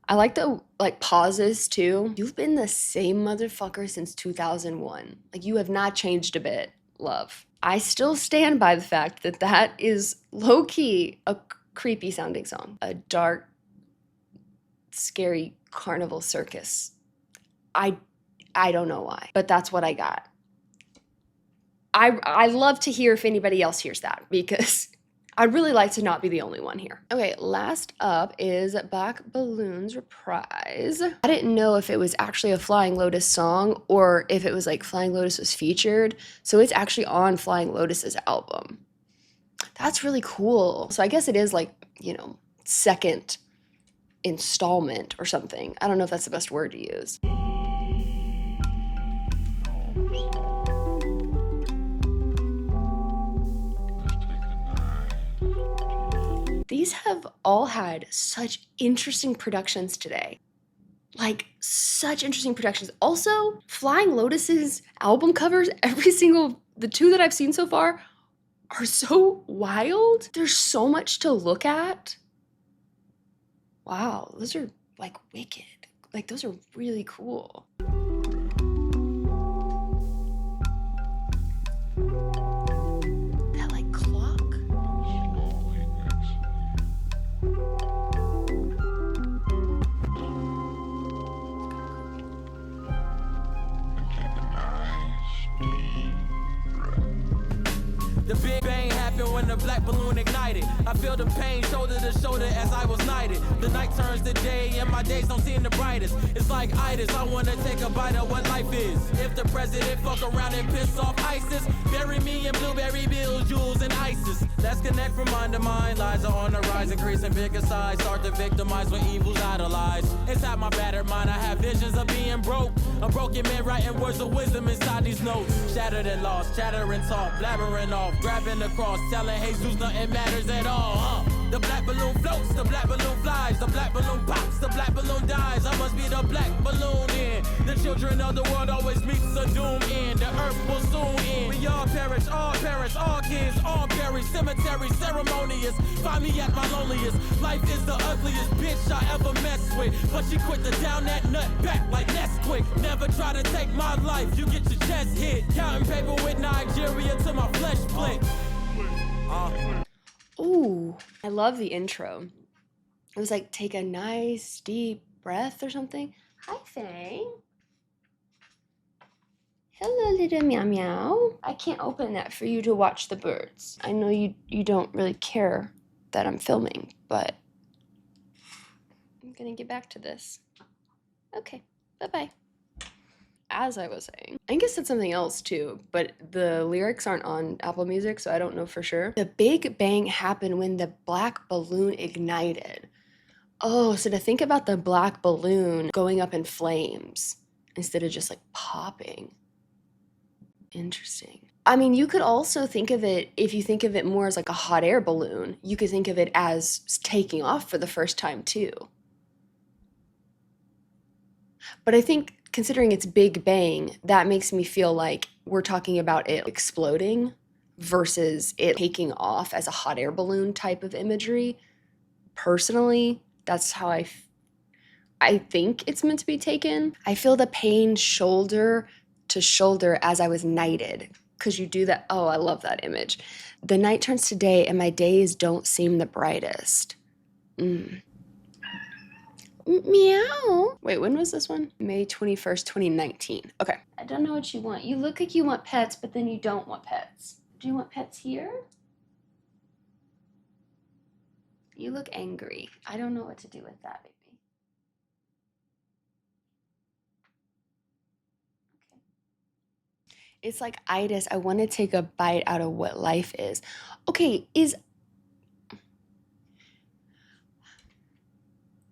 I like the pauses too. You've been the same motherfucker since 2001. Like you have not changed a bit. Love. I still stand by the fact that that is low-key a creepy sounding song. A dark, scary carnival circus. I don't know why, but that's what I got. I love to hear if anybody else hears that because I'd really like to not be the only one here. Okay, last up is Black Balloon's Reprise. I didn't know if it was actually a Flying Lotus song or if it was like Flying Lotus was featured. So it's actually on Flying Lotus's album. That's really cool. So I guess it is like, you know, second installment or something. I don't know if that's the best word to use. These have all had such interesting productions today. Like, such interesting productions. Also, Flying Lotus's album covers, the two that I've seen so far, are so wild. There's so much to look at. Wow, those are like wicked. Like those are really cool. That like clock. The big bang happened when the black balloon ignited. I feel the pain shoulder to shoulder as I was knighted. The night turns to day and my days don't seem the brightest. It's like itis, I wanna take a bite of what life is. If the president fuck around and piss off ISIS, bury me in blueberry bills, jewels, and ISIS. Let's connect from mind to mind. Lies are on the rise, increasing bigger size. Start to victimize when evil's idolized. Inside my battered mind, I have visions of being broke. A broken man writing words of wisdom inside these notes. Shattered and lost, chattering talk, blabbering off. Grabbing the cross, telling Jesus nothing matters at all. The black balloon floats, the black balloon flies, the black balloon pops, the black balloon dies. I must be the black balloon in. The children of the world always meets a doom end. The earth will soon end. We all perish, all parents, all kids, all buried. Cemetery ceremonious. Find me at my loneliest. Life is the ugliest bitch I ever messed with. But she quit to down that nut back like Nesquik. Never try to take my life, you get your chest hit. Counting paper with Nigeria till my flesh split. Ooh, I love the intro. It was like, take a nice deep breath or something. Hi, Fang. Hello, little meow meow. I can't open that for you to watch the birds. I know you don't really care that I'm filming, but I'm gonna get back to this. Okay, bye-bye. As I was saying, I think it said something else too, but the lyrics aren't on Apple Music, so I don't know for sure. The Big Bang happened when the black balloon ignited. Oh, so to think about the black balloon going up in flames instead of just like popping. Interesting. I mean, you could also think of it, if you think of it more as like a hot air balloon, you could think of it as taking off for the first time too. But I think considering it's Big Bang, that makes me feel like we're talking about it exploding versus it taking off as a hot air balloon type of imagery. Personally, that's how I think it's meant to be taken. I feel the pain shoulder to shoulder as I was knighted, because you do that. Oh, I love that image. The night turns to day and my days don't seem the brightest. Meow. Wait, when was this one? May 21st, 2019. Okay. I don't know what you want. You look like you want pets, but then you don't want pets. Do you want pets here? You look angry. I don't know what to do with that, baby. Okay. It's like itis. I want to take a bite out of what life is. Okay,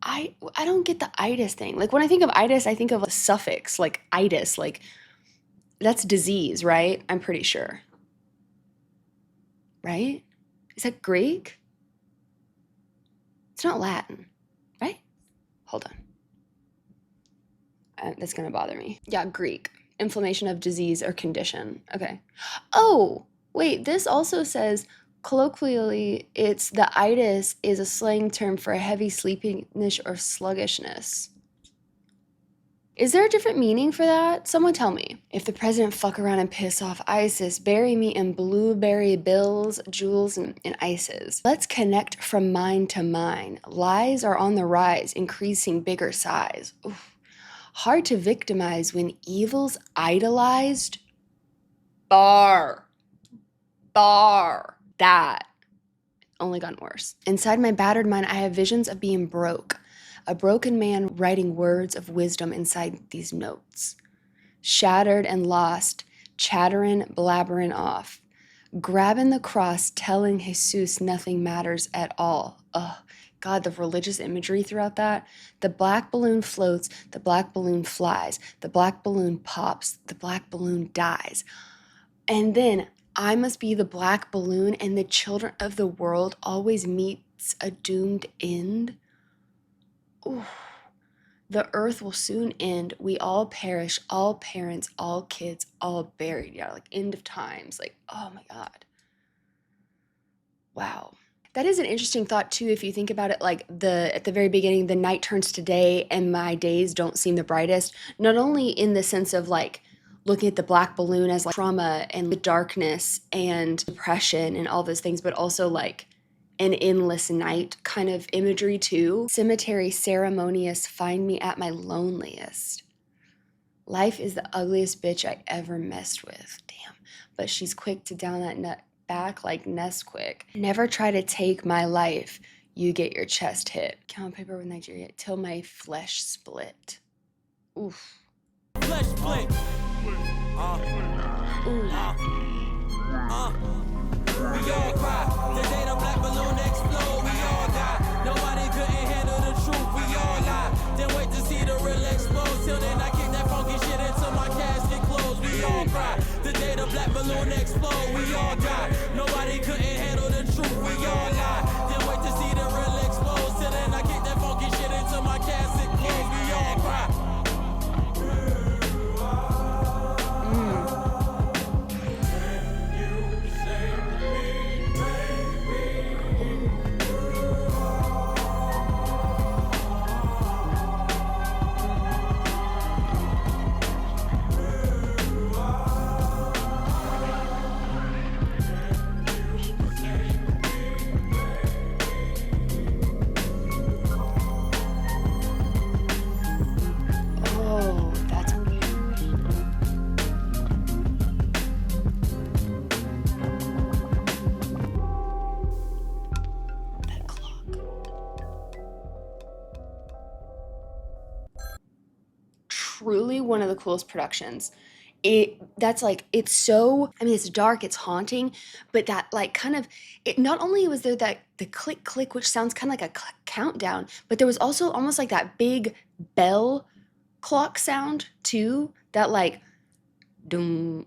I don't get the itis thing. Like when I think of itis, I think of a suffix, like itis, like that's disease, right? I'm pretty sure. Right? Is that Greek? It's not Latin, right? Hold on. That's gonna bother me. Yeah, Greek. Inflammation of disease or condition. Okay. Oh, wait, this also says colloquially, it's the itis is a slang term for a heavy sleepiness or sluggishness. Is there a different meaning for that? Someone tell me. If the president fuck around and piss off ISIS, bury me in blueberry bills, jewels, and ices. Let's connect from mind to mind. Lies are on the rise, increasing bigger size. Oof. Hard to victimize when evil's idolized. Bar. That only gotten worse. Inside my battered mind, I have visions of being broke. A broken man writing words of wisdom inside these notes. Shattered and lost, chattering, blabbering off. Grabbing the cross, telling Jesus nothing matters at all. Ugh, God, the religious imagery throughout that. The black balloon floats, the black balloon flies, the black balloon pops, the black balloon dies. And then I must be the black balloon and the children of the world always meets a doomed end. Ooh. The earth will soon end. We all perish, all parents, all kids, all buried. Yeah, like end of times. Like, oh my God. Wow. That is an interesting thought too, if you think about it, like at the very beginning, the night turns to day and my days don't seem the brightest. Not only in the sense of like looking at the black balloon as like trauma and the darkness and depression and all those things, but also like an endless night kind of imagery too. Cemetery ceremonious, find me at my loneliest. Life is the ugliest bitch I ever messed with. Damn. But she's quick to down that nut back like Nesquik. Never try to take my life. You get your chest hit. Count paper with Nigeria till my flesh split. Oof. Flesh split. We all cry. The day the black balloon explode, we all die. Nobody couldn't handle the truth, we all lie. Then wait to see the real explode. Till then I kick that funky shit until my casket closed. We all cry. The day the black balloon explode, we all die. Nobody couldn't handle the truth, we all lie. Then wait to see the real explode. Till then I kick that funky shit until my casket closed. We all cry. Truly one of the coolest productions. That's like, it's so, I mean, it's dark, it's haunting, but that like kind of, it not only was there that the click click, which sounds kind of like a countdown, but there was also almost like that big bell clock sound too, that like doom,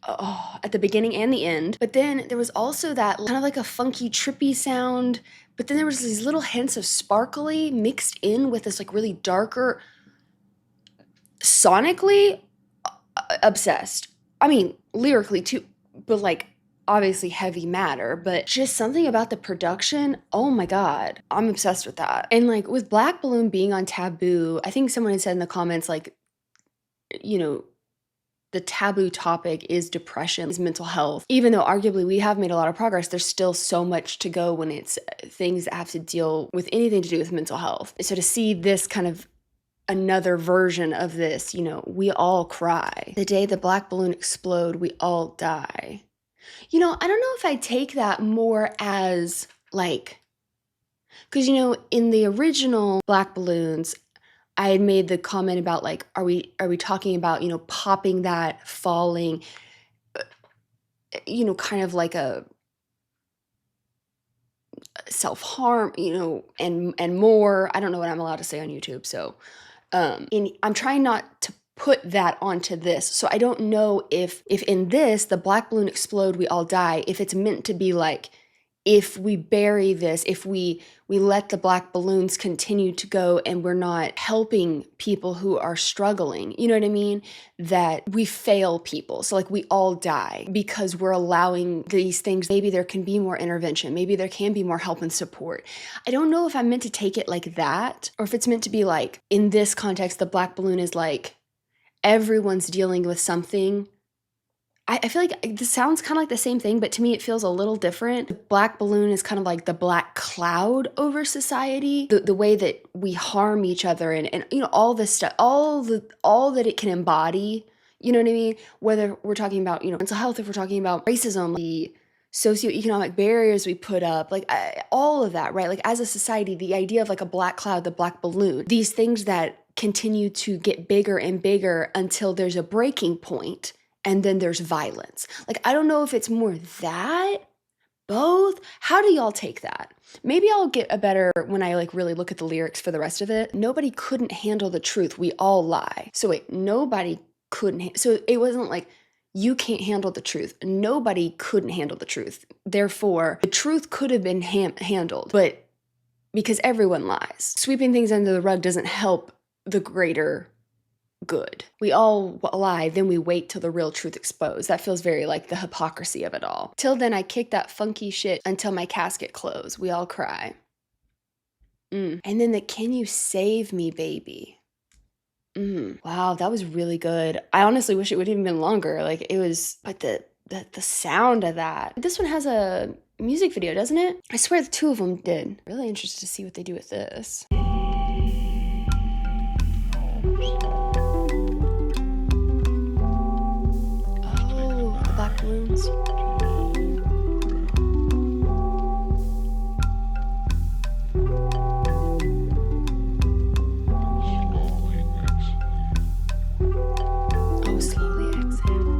oh, at the beginning and the end. But then there was also that kind of like a funky trippy sound, but then there was these little hints of sparkly mixed in with this like really darker, sonically obsessed. I mean, lyrically too, but like obviously heavy matter, but just something about the production. Oh my God, I'm obsessed with that. And like with Black Balloon being on Taboo, I think someone had said in the comments, like, you know, the taboo topic is depression, is mental health. Even though arguably we have made a lot of progress, there's still so much to go when it's things that have to deal with anything to do with mental health. So to see this kind of another version of this, you know, we all cry. The day the black balloon explode, we all die. You know, I don't know if I take that more as like, because, you know, in the original Black Balloons, I had made the comment about like, are we talking about, you know, popping that, falling, you know, kind of like a self-harm, you know, and more. I don't know what I'm allowed to say on YouTube, so I'm trying not to put that onto this. So I don't know if in this, the black balloon explode, we all die, if it's meant to be like, if we bury this, if we let the black balloons continue to go and we're not helping people who are struggling, you know what I mean? That we fail people. So like we all die because we're allowing these things. Maybe there can be more intervention. Maybe there can be more help and support. I don't know if I'm meant to take it like that, or if it's meant to be like, in this context, the black balloon is like, everyone's dealing with something. I feel like this sounds kind of like the same thing, but to me it feels a little different. The black balloon is kind of like the black cloud over society, the way that we harm each other and you know, all this stuff, all that it can embody, you know what I mean? Whether we're talking about, you know, mental health, if we're talking about racism, the socioeconomic barriers we put up, like all of that, right? Like as a society, the idea of like a black cloud, the black balloon, these things that continue to get bigger and bigger until there's a breaking point. And then there's violence. Like, I don't know if it's more that, both. How do y'all take that? Maybe I'll get a better when I like really look at the lyrics for the rest of it. Nobody couldn't handle the truth. We all lie. So wait, nobody couldn't. So it wasn't like you can't handle the truth. Nobody couldn't handle the truth. Therefore, the truth could have been handled, but because everyone lies. Sweeping things under the rug doesn't help the greater good. We all lie, then we wait till the real truth exposed. That feels very like the hypocrisy of it all. Till then, I kick that funky shit until my casket close. We all cry. And then the "Can you save me, baby?" Wow, that was really good. I honestly wish it would have even been longer. Like it was, but the sound of that. This one has a music video, doesn't it? I swear the two of them did. Really interested to see what they do with this. Oh, the black balloons. Oh, slowly exhale.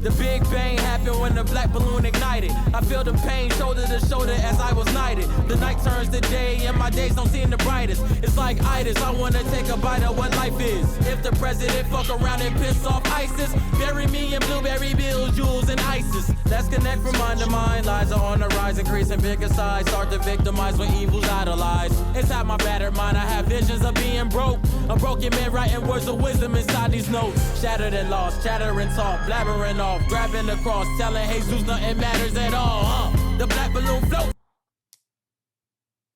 The Big Bang happened when the black balloon ignited. I feel the pain shoulder to shoulder as I was knighted. The night turns to day and my days don't seem the brightest. It's like itis, I wanna take a bite of what life is. If the president fuck around and piss off ISIS, bury me in blueberry bills, jewels, and ISIS. Let's connect from mind to mind. Lies are on the rise, increasing bigger size. Start to victimize when evil's idolized. Inside my battered mind, I have visions of being broke. A broken man writing words of wisdom inside these notes. Shattered and lost, chattering talk, blabbering off, grabbing the cross, telling Jesus nothing matters at all. The black balloon float.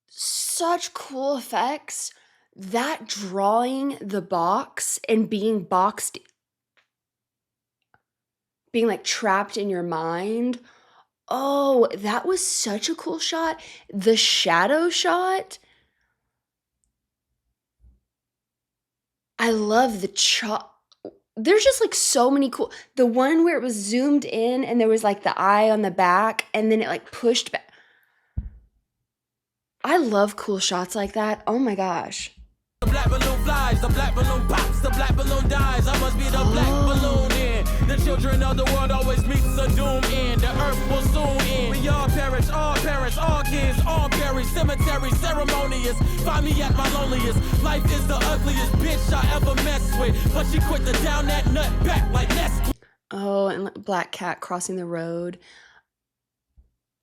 Such cool effects. That drawing the box and being boxed, being like trapped in your mind. Oh, that was such a cool shot. The shadow shot. I love the there's just like so many cool. The one where it was zoomed in and there was like the eye on the back and then it like pushed back. I love cool shots like that. Oh my gosh. The black balloon flies, the black balloon pops, the black balloon dies. I must be the black balloon in. The children of the world always meets a doom end. The earth will soon end. We all perish, all parents, all kids, all buried. Cemetery ceremonious. Find me at my loneliest. Life is the ugliest bitch I ever messed with. But she quit to down that nut back like Nesquik. Oh, and black cat crossing the road.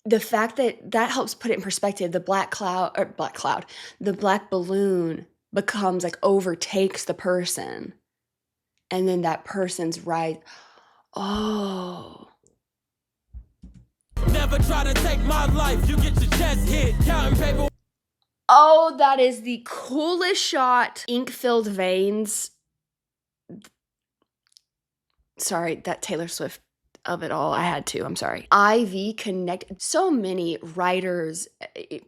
The fact that that helps put it in perspective. The the black balloon becomes like overtakes the person. And then that person's right. Oh. Never try to take my life. You get your chest hit. Counting paper. Oh, that is the coolest shot. Ink-filled veins. Sorry, that Taylor Swift of it all. I had to. I'm sorry. Ivy connected. So many writers,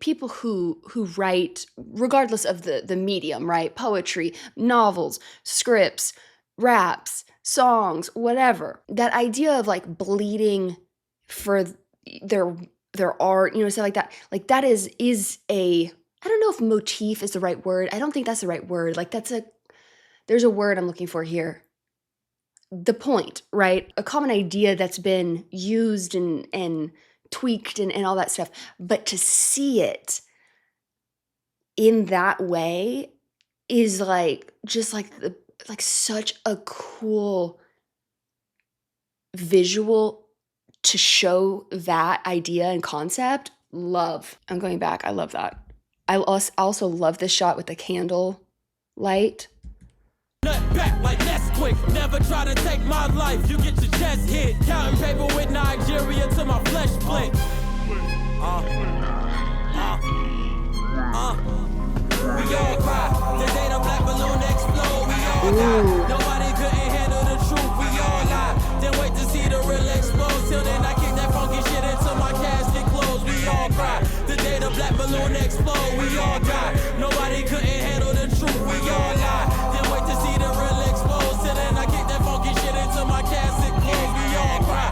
people who write, regardless of the medium, right? Poetry, novels, scripts, raps, songs, whatever. That idea of like bleeding for their art, you know, stuff like that. Like that is a, I don't know if motif is the right word. I don't think that's the right word. Like there's a word I'm looking for here. The point, right? A common idea that's been used and tweaked and all that stuff. But to see it in that way is like, just like such a cool visual to show that idea and concept. Love. I'm going back. I love that. I also love this shot with the candle light. Nut back like Nesquik. Never try to take my life. You get your chest hit. Counting paper with Nigeria till my flesh split. We all cry. The day the black balloon explode, we all die. Nobody couldn't handle the truth, we all lie. Then wait to see the real explode. Till then I kick that funky shit until my casket closed, we all cry. The day the black balloon explode, we all die. Nobody couldn't handle the truth, we all lie. Then wait to see the real explode. Till then I kick that funky shit until my casket closed, we all cry.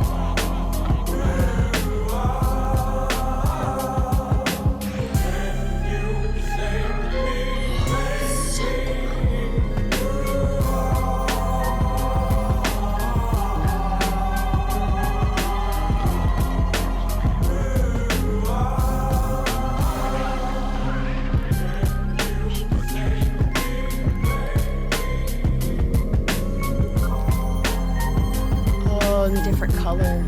The different color.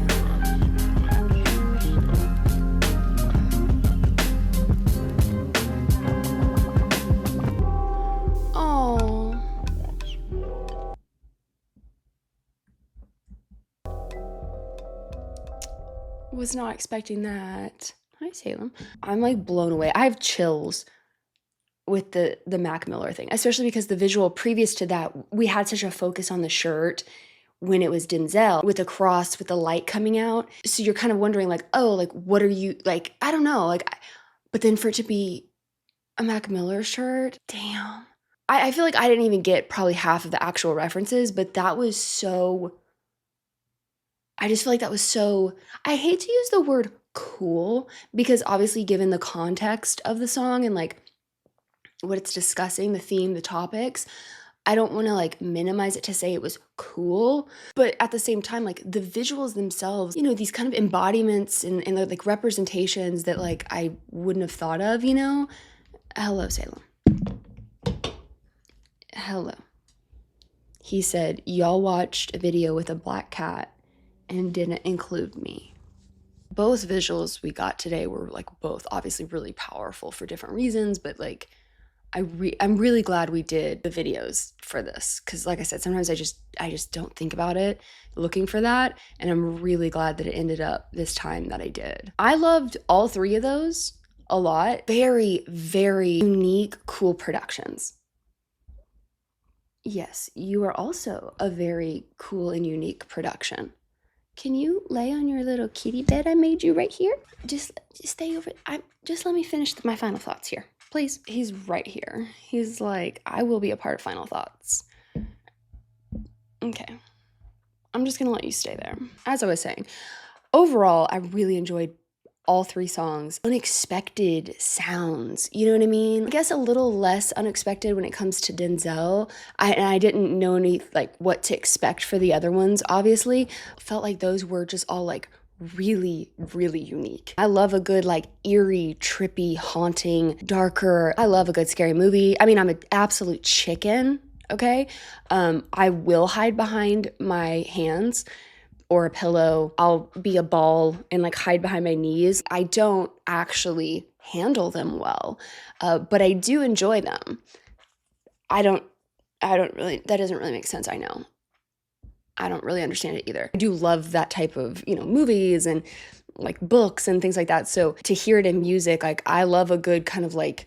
Was not expecting that. Hi, Salem. I'm like blown away. I have chills with the Mac Miller thing, especially because the visual previous to that, we had such a focus on the shirt when it was Denzel with the cross with the light coming out. So you're kind of wondering like, oh, like what are you like? I don't know. Like, but then for it to be a Mac Miller shirt, damn. I feel like I didn't even get probably half of the actual references, but that was so. I just feel like that was so. I hate to use the word cool because obviously, given the context of the song and like what it's discussing, the theme, the topics, I don't want to like minimize it to say it was cool, but at the same time, like the visuals themselves, you know, these kind of embodiments and like representations that like I wouldn't have thought of, you know. Hello, Salem. Hello. He said, y'all watched a video with a black cat and didn't include me. Both visuals we got today were like both obviously really powerful for different reasons, but like I'm really glad we did the videos for this because like I said, sometimes I just don't think about it looking for that, and I'm really glad that it ended up this time that I did. I loved all three of those a lot. Very, very unique, cool productions. Yes, you are also a very cool and unique production. Can you lay on your little kitty bed I made you right here? Just stay over. Just let me finish my final thoughts here, please. He's right here. He's like, I will be a part of final thoughts. Okay. I'm just gonna let you stay there. As I was saying, overall, I really enjoyed all three songs. Unexpected sounds, you know what I mean? I guess a little less unexpected when it comes to Denzel. I didn't know any like what to expect for the other ones, obviously. Felt like those were just all like really, really unique. I love a good like eerie, trippy, haunting, darker. I love a good scary movie. I mean, I'm an absolute chicken, okay? I will hide behind my hands or a pillow. I'll be a ball and like hide behind my knees. I don't actually handle them well, but I do enjoy them. I don't really, that doesn't really make sense, I know. I don't really understand it either. I do love that type of, you know, movies and like books and things like that. So to hear it in music, like I love a good kind of like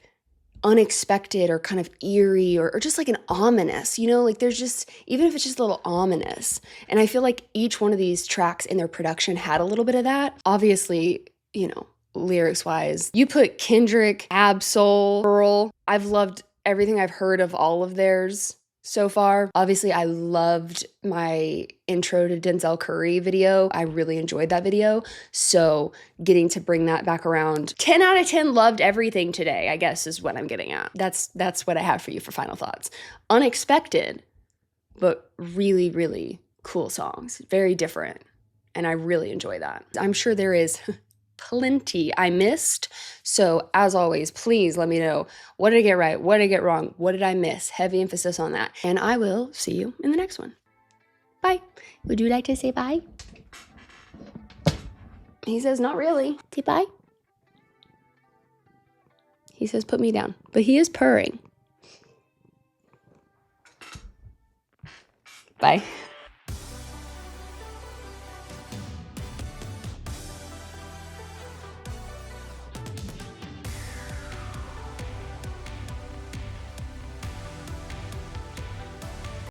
unexpected or kind of eerie or just like an ominous, you know, like there's just, even if it's just a little ominous. And I feel like each one of these tracks in their production had a little bit of that. Obviously, you know, lyrics wise, you put Kendrick, Absol, Earl. I've loved everything I've heard of all of theirs so far. Obviously, I loved my intro to Denzel Curry video. I really enjoyed that video. So getting to bring that back around, 10 out of 10 loved everything today, I guess is what I'm getting at. That's what I have for you for final thoughts. Unexpected, but really, really cool songs. Very different. And I really enjoy that. I'm sure there is plenty I missed. So as always, please let me know, what did I get right? What did I get wrong? What did I miss? Heavy emphasis on that. And I will see you in the next one. Bye. Would you like to say bye? He says, not really. Say bye. He says, put me down. But he is purring. Bye.